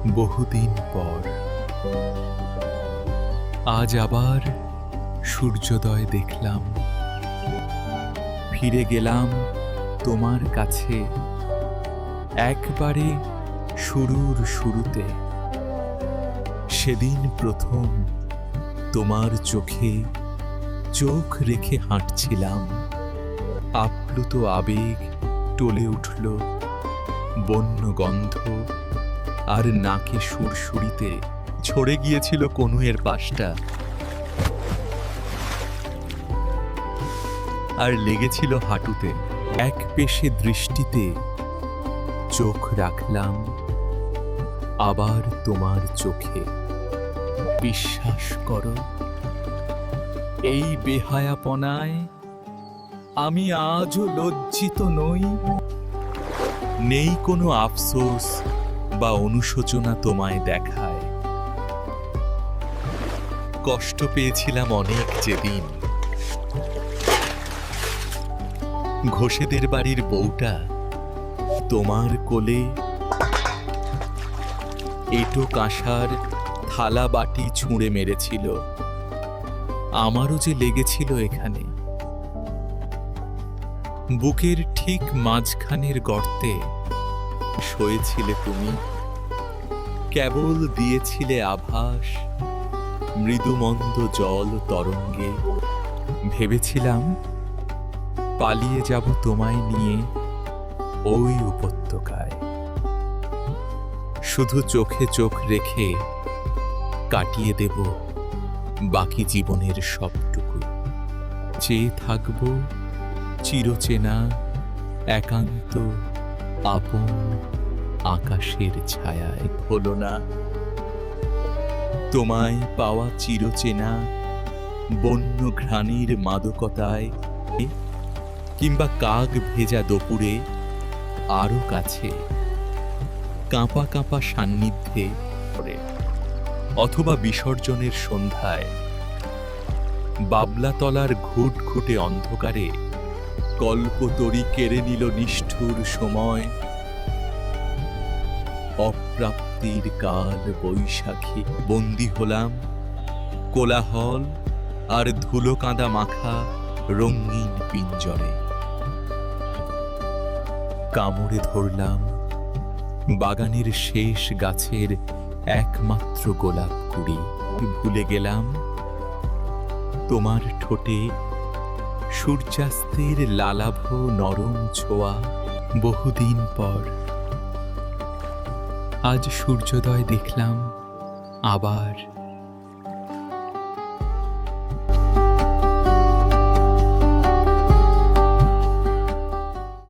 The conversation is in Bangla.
বহুদিন পর আজ আবার সূর্যোদয় দেখলাম। ফিরে গেলাম তোমার কাছে একবারে শুরুর শুরুতে। সেদিন প্রথম তোমার চোখে চোখ রেখে হাঁটছিলাম। আপ্লুত আবেগ টলে উঠল, বন্য গন্ধ আর নাকে সুরসুরিতে ছড়ে গিয়েছিল কনুয়ের পাশটা, আর লেগেছিল হাঁটুতে। এক পেশে দৃষ্টিতে চোখ রাখলাম আবার তোমার চোখে। বিশ্বাস করো, এই বেহায়াপনায় আমি আজও লজ্জিত নই। নেই কোনো আফসোস বা অনুশোচনা তোমায় দেখায়। কষ্ট পেয়েছিলাম অনেক যেদিন ঘোষেদের বাড়ির বউটা তোমার কোলে এঁটো কাঁসার থালা বাটি ছুঁড়ে মেরেছিল। আমারও যে লেগেছিল এখানে। বুকের ঠিক মাঝখানের গর্তে শোয়েছিলে তুমি, কেবল দিয়েছিলে আভাস মৃদুমন্দ জল তরঙ্গে। ভেবেছিলাম পালিয়ে যাব তোমায় নিয়ে ওই উপত্যকায়, শুধু চোখে চোখ রেখে কাটিয়ে দেব বাকি জীবনের সবটুকু। চেয়ে থাকব চিরচেনা একান্ত আপন আকাশের ছায়ায়। হলো না তোমায় পাওয়া চিরচেনা বন্য ঘ্রাণীর মাদকতায়, কিংবা কাক ভেজা দুপুরে আরো কাছে কাঁপা কাঁপা সান্নিধ্যে, অথবা বিসর্জনের সন্ধ্যায় বাবলাতলার ঘুটঘুটে অন্ধকারে কল্পতরী কেড়ে নিল নিষ্ঠুর সময়। অপ্রাপ্তির কাল বৈশাখী বন্দী হলাম কোলাহল আর ধুলো কাঁদা মাখা রঙিন পিঞ্জরে। কামড়ে ধরলাম বাগানের শেষ গাছের একমাত্র গোলাপ কুড়ি। ভুলে গেলাম তোমার ঠোঁটে সূর্যাস্তের লালাভ নরম ছোঁয়া। বহুদিন পর আজ সূর্যোদয় দেখলাম আবার।